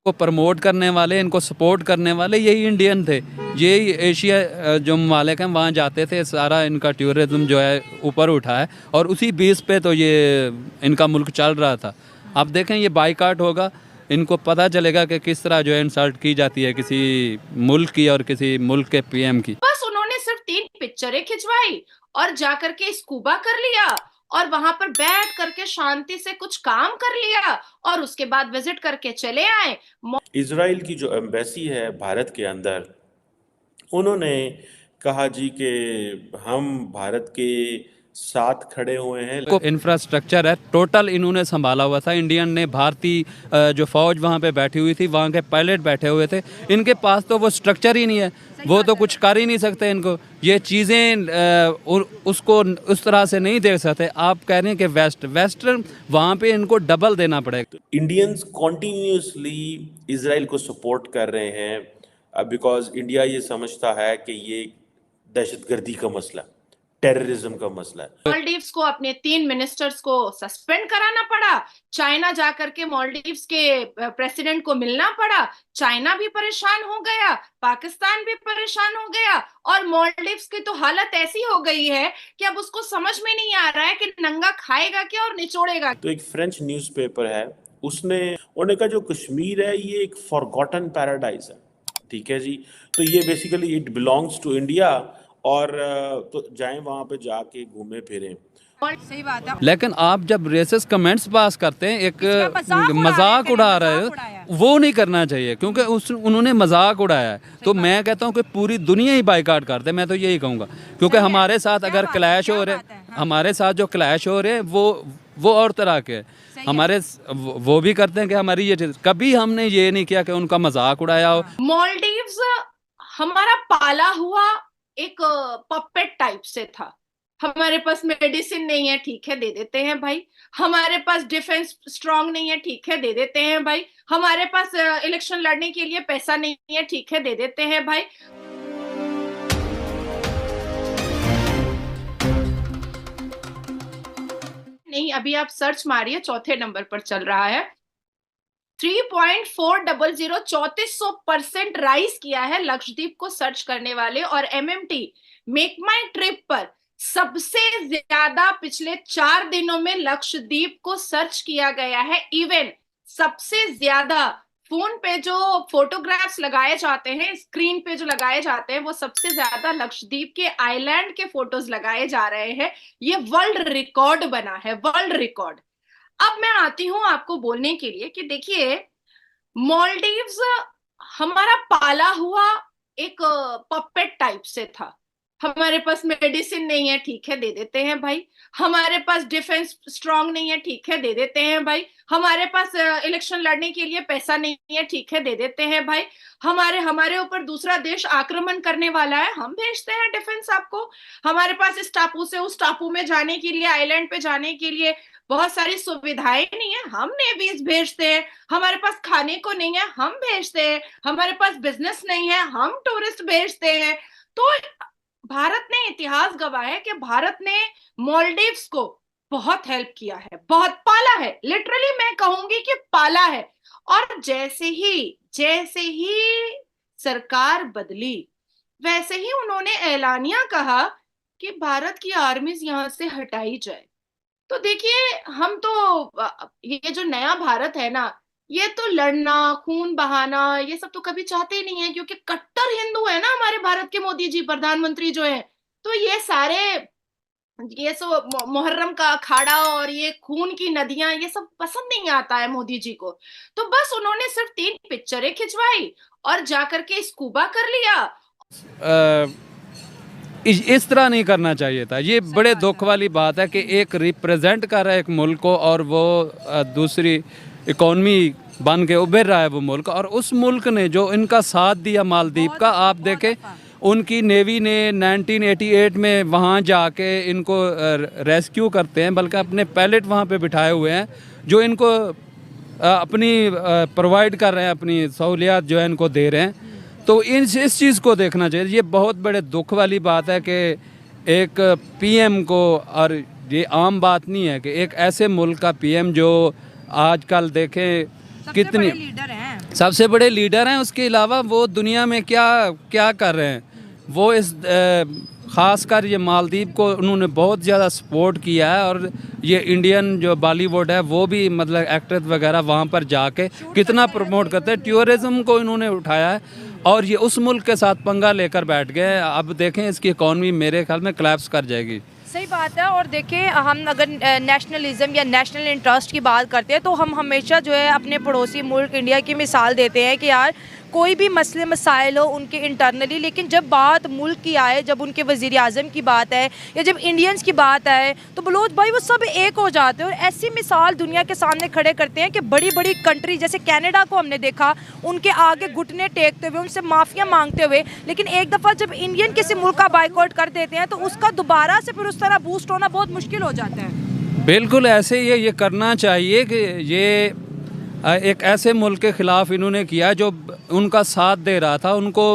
को प्रमोट करने वाले, इनको सपोर्ट करने वाले यही इंडियन थे। यही एशिया जो ममालिक हैं वहाँ जाते थे, सारा इनका टूरिज्म जो है ऊपर उठा है और उसी बेस पे तो ये इनका मुल्क चल रहा था। अब देखें ये बाइकाट होगा, इनको पता चलेगा कि किस तरह जो है इंसल्ट की जाती है किसी मुल्क की और किसी मुल्क के पीएम की। बस उन्होंने सिर्फ 3 पिक्चरें खिंचवाई और जा करके स्कूबा कर लिया और वहां पर बैठ करके शांति से कुछ काम कर लिया और उसके बाद विजिट करके चले आए। इजराइल की जो एम्बेसी है भारत के अंदर, उन्होंने कहा जी कि हम भारत के साथ खड़े हुए हैं। को इंफ्रास्ट्रक्चर है टोटल इन्होंने संभाला हुआ था। इंडियन ने, भारतीय जो फौज वहाँ पे बैठी हुई थी, वहाँ के पायलट बैठे हुए थे। इनके पास तो वो स्ट्रक्चर ही नहीं है, वो तो कुछ कर ही नहीं सकते। इनको ये चीज़ें उसको उस तरह से नहीं दे सकते। आप कह रहे हैं कि वेस्टर्न वहाँ पे इनको डबल देना पड़ेगा। इंडियंस कॉन्टीन्यूसली इजराइल को सपोर्ट कर रहे हैं बिकॉज इंडिया ये समझता है कि ये दहशतगर्दी का मसला, टेररिज्म का मसला है। मालदीव्स को अपने 3 मिनिस्टर्स को सस्पेंड कराना पड़ा, चाइना जाकर के मालदीव्स के प्रेसिडेंट को मिलना पड़ा, चाइना भी परेशान हो गया, पाकिस्तान भी परेशान हो गया और मालदीव्स की तो हालत ऐसी हो गई है कि अब उसको समझ में नहीं आ रहा है कि नंगा खाएगा क्या और निचोड़ेगा। तो एक फ्रेंच न्यूज़पेपर है, उन्होंने कहा जो कश्मीर है ये एक फॉरगॉटन पैराडाइज है। ठीक है जी, तो ये basically it belongs to India और तो जाएं वहां पे जाके घूमे फिरें। सही बात है। लेकिन आप जब रेसिस कमेंट्स पास करते हैं, एक मजाक उड़ा रहे हो, वो नहीं करना चाहिए क्योंकि उन्होंने मजाक उड़ाया है। तो मैं कहता हूँ कि पूरी दुनिया ही बाइकाट कर दे, मैं तो यही कहूँगा। क्योंकि हमारे साथ अगर क्लैश हो रहे, हमारे साथ जो क्लैश हो रहे हैं वो और तरह के हमारे वो भी करते हैं कि हमारी ये चीज, कभी हमने ये नहीं किया कि उनका मजाक उड़ाया हो। मालदीव्स हमारा पाला हुआ एक पपेट टाइप से था। हमारे पास मेडिसिन नहीं है, ठीक है दे देते हैं भाई। हमारे पास डिफेंस स्ट्रांग नहीं है, ठीक है दे देते हैं भाई। हमारे पास इलेक्शन लड़ने के लिए पैसा नहीं है, ठीक है दे देते हैं भाई। नहीं, अभी आप सर्च मारिए, चौथे नंबर पर चल रहा है। 3.400 3400% राइज किया है लक्षद्वीप को सर्च करने वाले। और MMT मेक माई ट्रिप पर सबसे ज्यादा पिछले 4 दिनों में लक्षद्वीप को सर्च किया गया है। इवन सबसे ज्यादा फोन पे जो फोटोग्राफ्स लगाए जाते हैं, स्क्रीन पे जो लगाए जाते हैं, वो सबसे ज्यादा लक्षद्वीप के आइलैंड के फोटोज लगाए जा रहे हैं। ये वर्ल्ड रिकॉर्ड बना है, वर्ल्ड रिकॉर्ड। अब मैं आती हूं आपको बोलने के लिए कि देखिए, मालदीव्स हमारा पाला हुआ एक पपेट टाइप से था। हमारे पास मेडिसिन नहीं है, ठीक है दे देते हैं भाई। हमारे पास डिफेंस स्ट्रांग नहीं है, ठीक है दे देते हैं भाई। हमारे पास इलेक्शन लड़ने के लिए पैसा नहीं है, ठीक है दे देते हैं भाई। हमारे ऊपर दूसरा देश आक्रमण करने वाला है, हम भेजते हैं डिफेंस आपको। हमारे पास इस टापू से उस टापू में जाने के लिए, आइलैंड पे जाने के लिए बहुत सारी सुविधाएं नहीं है, हम नेवीज भेजते हैं। हमारे पास खाने को नहीं है, हम भेजते हैं। हमारे पास बिजनेस नहीं है, हम टूरिस्ट भेजते हैं। तो भारत ने इतिहास गवाया है कि भारत ने मालदीव्स को बहुत हेल्प किया है, बहुत पाला है। लिटरली मैं कहूंगी कि पाला है। और जैसे ही सरकार बदली, वैसे ही उन्होंने ऐलानिया कहा कि भारत की आर्मीज यहां से हटाई जाए। तो देखिए, हम तो ये जो नया भारत है ना, ये तो लड़ना, खून बहाना, ये सब तो कभी चाहते ही नहीं है, क्योंकि कट्टर हिंदू है ना हमारे भारत के मोदी जी, प्रधानमंत्री जो है। तो ये सारे, ये सब मुहर्रम का अखाड़ा और ये खून की नदियां, ये सब पसंद नहीं आता है मोदी जी को। तो बस उन्होंने सिर्फ 3 पिक्चरें खिंचवाई और जाकर के स्कूबा कर लिया। इस तरह नहीं करना चाहिए था। ये बड़े दुख वाली बात है कि एक रिप्रेजेंट कर रहा है एक मुल्क को और वो दूसरी इकॉनमी बन के उभर रहा है वो मुल्क, और उस मुल्क ने जो इनका साथ दिया मालदीव का, आप देखें उनकी नेवी ने 1988 में वहाँ जाके इनको रेस्क्यू करते हैं, बल्कि अपने पायलट वहाँ पे बिठाए हुए हैं जो इनको अपनी प्रोवाइड कर रहे हैं, अपनी सहूलियात जो है इनको दे रहे हैं। तो इस चीज़ को देखना चाहिए। ये बहुत बड़े दुख वाली बात है कि एक पीएम को, और ये आम बात नहीं है कि एक ऐसे मुल्क का पीएम जो आजकल देखें कितनी लीडर हैं, सबसे बड़े लीडर हैं, उसके अलावा वो दुनिया में क्या क्या कर रहे हैं। वो इस ख़ासकर ये मालदीव को उन्होंने बहुत ज़्यादा सपोर्ट किया है, और ये इंडियन जो बॉलीवुड है वो भी मतलब एक्ट्रेस वगैरह वहाँ पर जाके कितना प्रमोट करते हैं। टूरिज़्म को इन्होंने उठाया है, और ये उस मुल्क के साथ पंगा लेकर बैठ गए। अब देखें इसकी इकॉनमी मेरे ख्याल में कोलैप्स कर जाएगी। सही बात है। और देखिए, हम अगर नेशनलिज्म या नेशनल इंटरेस्ट की बात करते हैं तो हम हमेशा जो है अपने पड़ोसी मुल्क इंडिया की मिसाल देते हैं कि यार कोई भी मसले मसाइल हो उनके इंटरनली, लेकिन जब बात मुल्क की आए, जब उनके वज़ीर आज़म की बात है या जब इंडियंस की बात आए तो बलोच भाई वो सब एक हो जाते हैं। और ऐसी मिसाल दुनिया के सामने खड़े करते हैं कि बड़ी बड़ी कंट्री जैसे कनाडा को हमने देखा, उनके आगे घुटने टेकते हुए, उनसे माफ़िया मांगते हुए, लेकिन एक दफ़ा जब इंडियन किसी मुल्क का बाइकआउट कर देते हैं तो उसका दोबारा से फिर उस तरह बूस्ट होना बहुत मुश्किल हो जाता है। बिल्कुल ऐसे ही ये करना चाहिए कि ये एक ऐसे मुल्क के ख़िलाफ़ इन्होंने किया जो उनका साथ दे रहा था उनको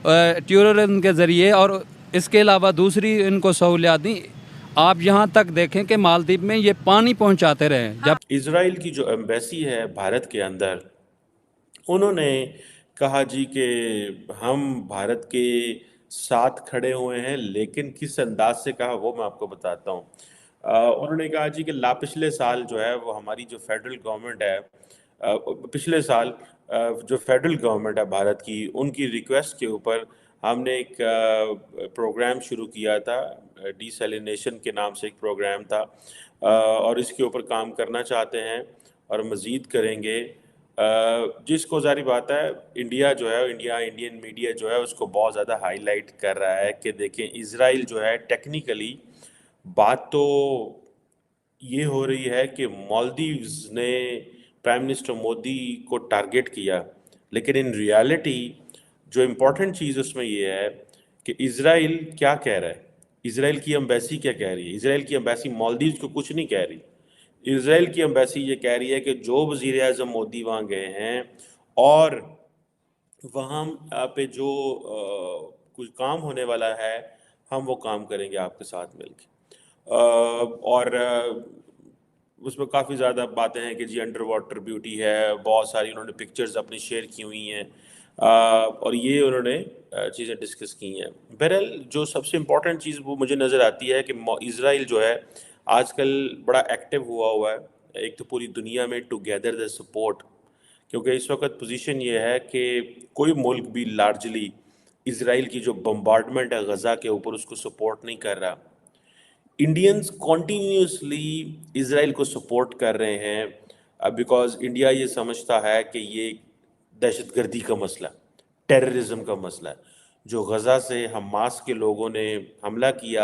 टूरिज्म के ज़रिए, और इसके अलावा दूसरी इनको सहूलियात दी। आप यहाँ तक देखें कि मालदीव में ये पानी पहुँचाते रहे। जब इजराइल की जो एम्बेसी है भारत के अंदर, उन्होंने कहा जी कि हम भारत के साथ खड़े हुए हैं, लेकिन किस अंदाज से कहा वो मैं आपको बताता हूँ। उन्होंने कहा जी कि पिछले साल जो है वो हमारी जो फेडरल गवर्नमेंट है, पिछले साल जो फेडरल गवर्नमेंट है भारत की, उनकी रिक्वेस्ट के ऊपर हमने एक प्रोग्राम शुरू किया था, डिसैलिनेशन के नाम से एक प्रोग्राम था, और इसके ऊपर काम करना चाहते हैं और मज़ीद करेंगे। जिसको जारी बात है इंडिया जो है, इंडियन मीडिया जो है उसको बहुत ज़्यादा हाईलाइट कर रहा है कि देखें इज़राइल जो है टेक्निकली बात तो ये हो रही है कि मालदीव्स ने प्राइम मिनिस्टर मोदी को टारगेट किया, लेकिन इन रियलिटी जो इम्पोर्टेंट चीज़ उसमें ये है कि इज़राइल क्या कह रहा है, इज़राइल की एम्बेसी क्या कह रही है। इज़राइल की एम्बेसी मालदीव्स को कुछ नहीं कह रही। इज़राइल की एम्बेसी ये कह रही है कि जो वज़ीर आज़म मोदी वहाँ गए हैं और वहाँ पे जो कुछ काम होने वाला है, हम वो काम करेंगे आपके साथ मिलके। और उसमें काफ़ी ज़्यादा बातें हैं कि जी अंडर वाटर ब्यूटी है, बहुत सारी उन्होंने पिक्चर्स अपनी शेयर की हुई हैं, और ये उन्होंने चीज़ें डिस्कस की हैं। बहरहाल जो सबसे इम्पोर्टेंट चीज़ वो मुझे नज़र आती है कि इज़राइल जो है आजकल बड़ा एक्टिव हुआ है, एक तो पूरी दुनिया में टू गैदर द सपोर्ट, क्योंकि इस वक्त पोजीशन ये है कि कोई मुल्क भी लार्जली इज़राइल की जो बम्बार्डमेंट है गज़ा के ऊपर उसको सपोर्ट नहीं कर रहा। इंडियंस कॉन्टीन्यूसली इज़राइल को सपोर्ट कर रहे हैं, बिकॉज़ इंडिया ये समझता है कि ये दहशतगर्दी का मसला, टेररिज्म का मसला है। जो गज़ा से हमास के लोगों ने हमला किया